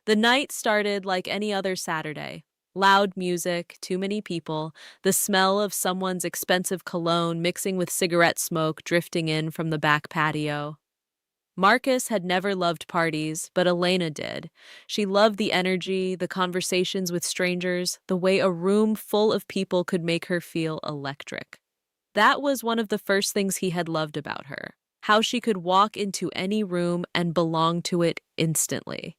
The night started like any other Saturday. Loud music, too many people, the smell of someone's expensive cologne mixing with cigarette smoke drifting in from the back patio. Marcus had never loved parties, but Elena did. She loved the energy, the conversations with strangers, the way a room full of people could make her feel electric. That was one of the first things he had loved about her, how she could walk into any room and belong to it instantly.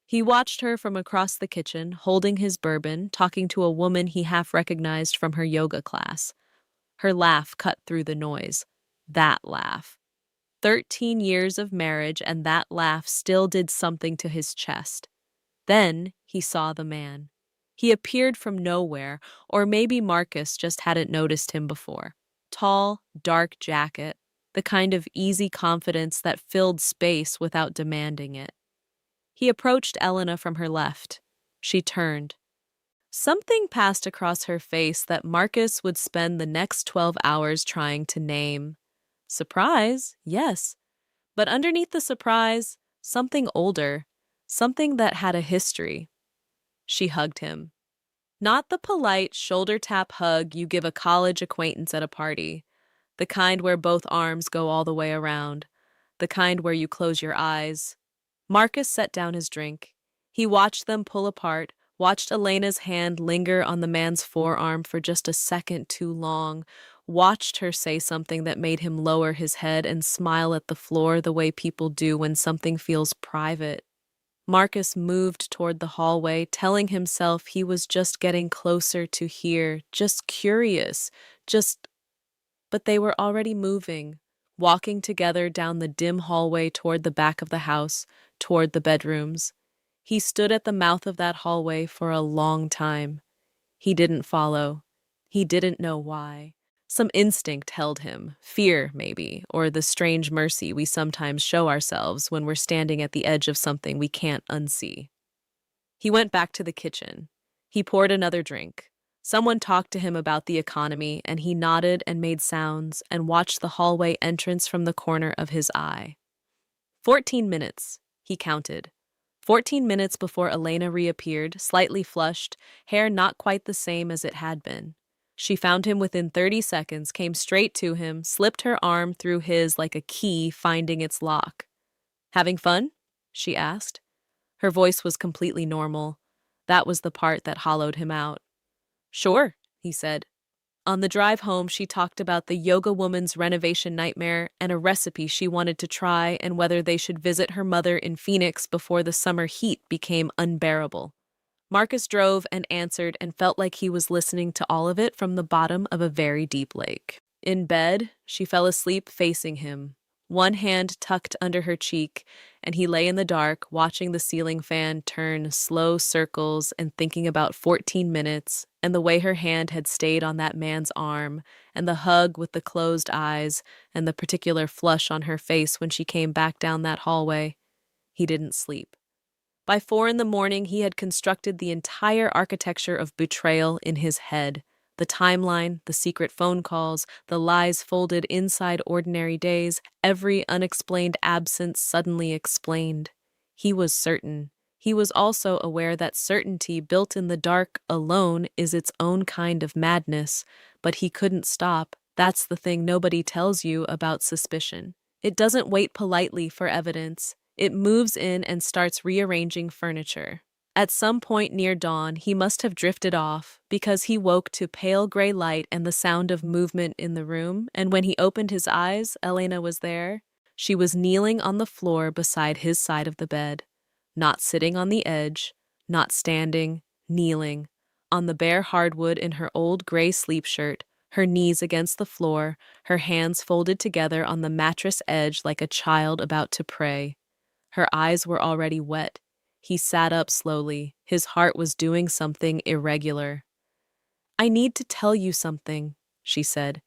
He watched her from across the kitchen, holding his bourbon, talking to a woman he half recognized from her yoga class. Her laugh cut through the noise. That laugh. 13 years of marriage, and that laugh still did something to his chest. Then he saw the man. He appeared from nowhere, or maybe Marcus just hadn't noticed him before. Tall, dark jacket, the kind of easy confidence that filled space without demanding it. He approached Elena from her left. She turned. Something passed across her face that Marcus would spend the next 12 hours trying to name. Surprise, yes. But underneath the surprise, something older, something that had a history. She hugged him. Not the polite shoulder tap hug you give a college acquaintance at a party, the kind where both arms go all the way around, the kind where you close your eyes. Marcus set down his drink. He watched them pull apart, watched Elena's hand linger on the man's forearm for just a second too long, watched her say something that made him lower his head and smile at the floor the way people do when something feels private. Marcus moved toward the hallway, telling himself he was just getting closer to here, just curious, just. But they were already moving, walking together down the dim hallway toward the back of the house, toward the bedrooms. He stood at the mouth of that hallway for a long time. He didn't follow. He didn't know why. Some instinct held him, fear maybe, or the strange mercy we sometimes show ourselves when we're standing at the edge of something we can't unsee. He went back to the kitchen. He poured another drink. Someone talked to him about the economy, and he nodded and made sounds and watched the hallway entrance from the corner of his eye. 14 minutes, he counted. 14 minutes before Elena reappeared, slightly flushed, hair not quite the same as it had been. She found him within 30 seconds, came straight to him, slipped her arm through his like a key finding its lock. "Having fun?" she asked. Her voice was completely normal. That was the part that hollowed him out. "Sure," he said. On the drive home, she talked about the yoga woman's renovation nightmare and a recipe she wanted to try and whether they should visit her mother in Phoenix before the summer heat became unbearable. Marcus drove and answered and felt like he was listening to all of it from the bottom of a very deep lake. In bed, she fell asleep facing him, one hand tucked under her cheek, and he lay in the dark, watching the ceiling fan turn slow circles and thinking about 14 minutes and the way her hand had stayed on that man's arm, and the hug with the closed eyes, and the particular flush on her face when she came back down that hallway. He didn't sleep. By 4 in the morning, he had constructed the entire architecture of betrayal in his head. The timeline, the secret phone calls, the lies folded inside ordinary days, every unexplained absence suddenly explained. He was certain. He was also aware that certainty built in the dark alone is its own kind of madness, but he couldn't stop. That's the thing nobody tells you about suspicion. It doesn't wait politely for evidence. It moves in and starts rearranging furniture. At some point near dawn, he must have drifted off because he woke to pale gray light and the sound of movement in the room, and when he opened his eyes, Elena was there. She was kneeling on the floor beside his side of the bed, not sitting on the edge, not standing, kneeling, on the bare hardwood in her old gray sleep shirt, her knees against the floor, her hands folded together on the mattress edge like a child about to pray. Her eyes were already wet. He sat up slowly. His heart was doing something irregular. "I need to tell you something," she said,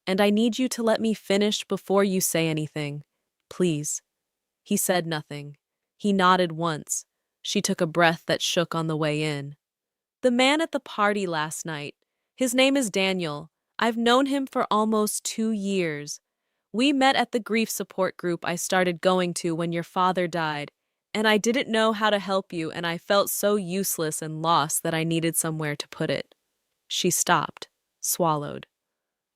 "and I need you to let me finish before you say anything. Please." He said nothing. He nodded once. She took a breath that shook on the way in. "The man at the party last night. His name is Daniel. I've known him for almost 2 years. We met at the grief support group I started going to when your father died. And I didn't know how to help you, and I felt so useless and lost that I needed somewhere to put it. She stopped, swallowed.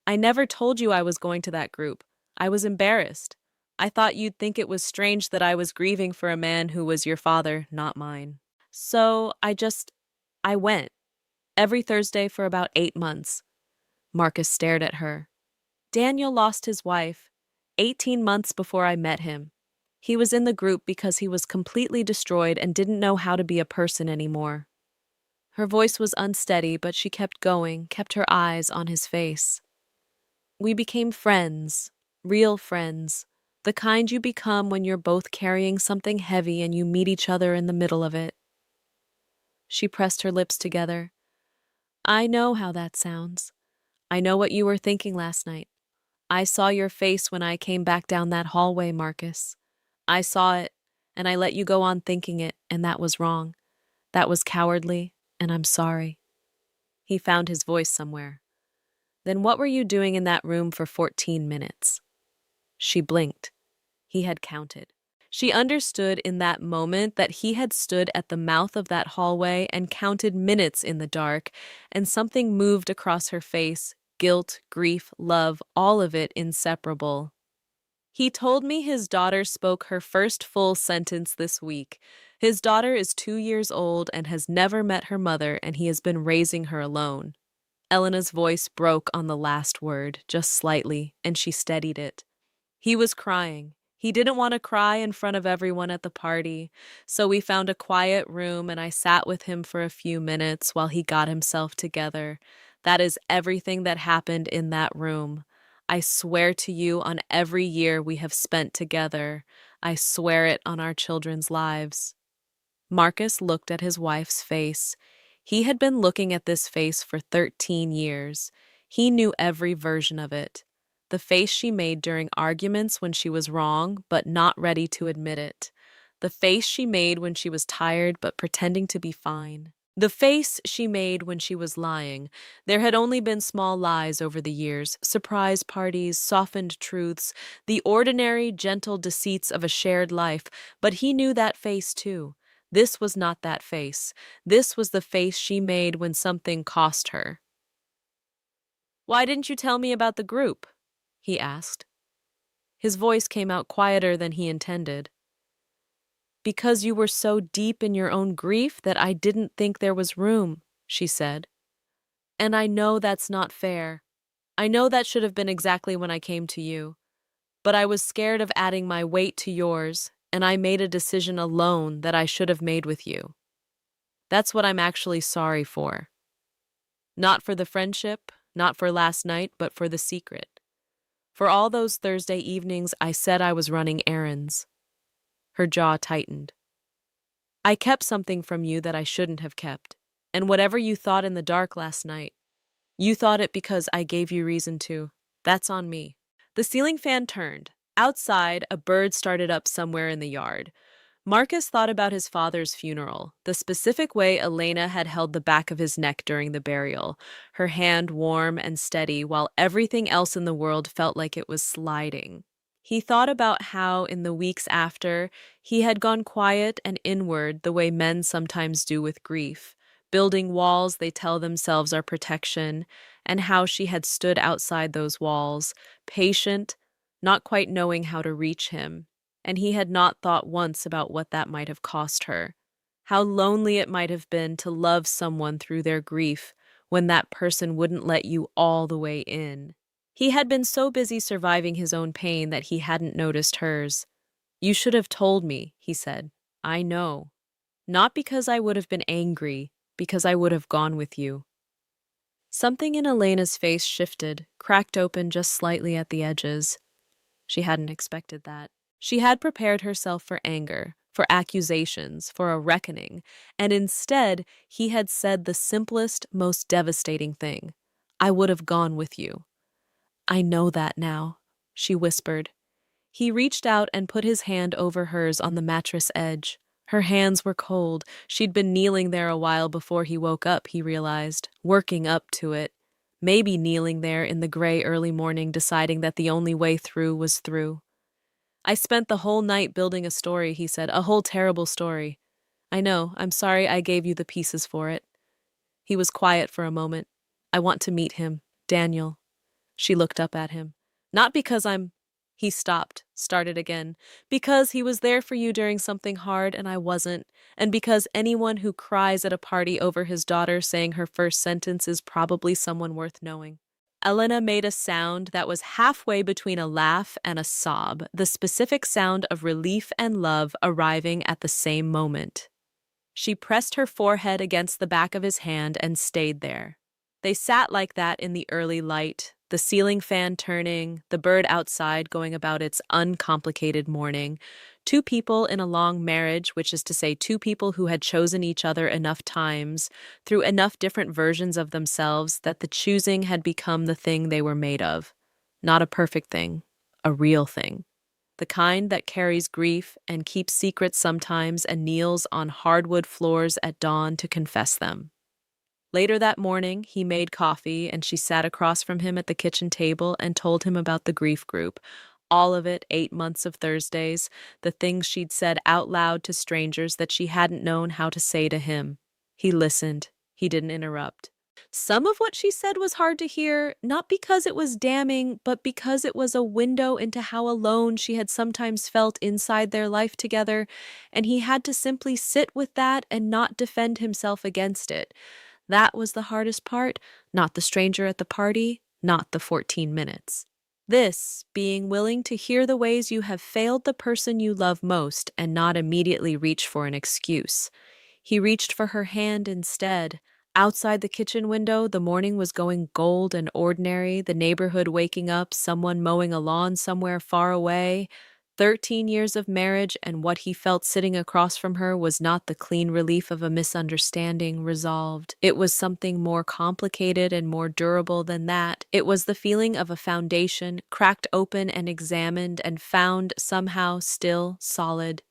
I never told you I was going to that group. I was embarrassed. I thought you'd think it was strange that I was grieving for a man who was your father, not mine. So I went. Every Thursday for about 8 months. Marcus stared at her. Daniel lost his wife 18 months before I met him. He was in the group because he was completely destroyed and didn't know how to be a person anymore. Her voice was unsteady, but she kept going, kept her eyes on his face. We became friends, real friends, the kind you become when you're both carrying something heavy and you meet each other in the middle of it. She pressed her lips together. I know how that sounds. I know what you were thinking last night. I saw your face when I came back down that hallway, Marcus. I saw it, and I let you go on thinking it, and that was wrong. That was cowardly, and I'm sorry. He found his voice somewhere. Then what were you doing in that room for 14 minutes? She blinked. He had counted. She understood in that moment that he had stood at the mouth of that hallway and counted minutes in the dark, and something moved across her face, guilt, grief, love, all of it inseparable. He told me his daughter spoke her first full sentence this week. His daughter is 2 years old and has never met her mother, and he has been raising her alone. Elena's voice broke on the last word, just slightly, and she steadied it. He was crying. He didn't want to cry in front of everyone at the party, so we found a quiet room and I sat with him for a few minutes while he got himself together. That is everything that happened in that room. I swear to you on every year we have spent together. I swear it on our children's lives. Marcus looked at his wife's face. He had been looking at this face for 13 years. He knew every version of it. The face she made during arguments when she was wrong but not ready to admit it. The face she made when she was tired but pretending to be fine. The face she made when she was lying. There had only been small lies over the years, surprise parties, softened truths, the ordinary, gentle deceits of a shared life, but he knew that face too. This was not that face. This was the face she made when something cost her. Why didn't you tell me about the group? He asked. His voice came out quieter than he intended. Because you were so deep in your own grief that I didn't think there was room, she said. And I know that's not fair. I know that should have been exactly when I came to you. But I was scared of adding my weight to yours, and I made a decision alone that I should have made with you. That's what I'm actually sorry for. Not for the friendship, not for last night, but for the secret. For all those Thursday evenings I said I was running errands. Her jaw tightened. I kept something from you that I shouldn't have kept, and whatever you thought in the dark last night, you thought it because I gave you reason to. That's on me. The ceiling fan turned. Outside, a bird started up somewhere in the yard. Marcus thought about his father's funeral, the specific way Elena had held the back of his neck during the burial, her hand warm and steady while everything else in the world felt like it was sliding. He thought about how, in the weeks after, he had gone quiet and inward the way men sometimes do with grief, building walls they tell themselves are protection, and how she had stood outside those walls, patient, not quite knowing how to reach him, and he had not thought once about what that might have cost her. How lonely it might have been to love someone through their grief when that person wouldn't let you all the way in. He had been so busy surviving his own pain that he hadn't noticed hers. You should have told me, he said. I know. Not because I would have been angry, because I would have gone with you. Something in Elena's face shifted, cracked open just slightly at the edges. She hadn't expected that. She had prepared herself for anger, for accusations, for a reckoning, and instead he had said the simplest, most devastating thing. I would have gone with you. I know that now, she whispered. He reached out and put his hand over hers on the mattress edge. Her hands were cold. She'd been kneeling there a while before he woke up, he realized, working up to it. Maybe kneeling there in the gray early morning, deciding that the only way through was through. I spent the whole night building a story, he said, a whole terrible story. I know, I'm sorry I gave you the pieces for it. He was quiet for a moment. I want to meet him, Daniel. She looked up at him. Not because I'm. He stopped, started again. Because he was there for you during something hard and I wasn't. And because anyone who cries at a party over his daughter saying her first sentence is probably someone worth knowing. Elena made a sound that was halfway between a laugh and a sob, the specific sound of relief and love arriving at the same moment. She pressed her forehead against the back of his hand and stayed there. They sat like that in the early light, the ceiling fan turning, the bird outside going about its uncomplicated morning. Two people in a long marriage, which is to say, two people who had chosen each other enough times, through enough different versions of themselves, that the choosing had become the thing they were made of. Not a perfect thing, a real thing. The kind that carries grief and keeps secrets sometimes and kneels on hardwood floors at dawn to confess them. Later that morning, he made coffee and she sat across from him at the kitchen table and told him about the grief group. All of it, 8 months of Thursdays, the things she'd said out loud to strangers that she hadn't known how to say to him. He listened. He didn't interrupt. Some of what she said was hard to hear, not because it was damning, but because it was a window into how alone she had sometimes felt inside their life together, and he had to simply sit with that and not defend himself against it. That was the hardest part, not the stranger at the party, not the 14 minutes. This, being willing to hear the ways you have failed the person you love most and not immediately reach for an excuse. He reached for her hand instead. Outside the kitchen window, the morning was going gold and ordinary, the neighborhood waking up, someone mowing a lawn somewhere far away. 13 years of marriage, and what he felt sitting across from her was not the clean relief of a misunderstanding resolved. It was something more complicated and more durable than that. It was the feeling of a foundation cracked open and examined and found somehow still solid.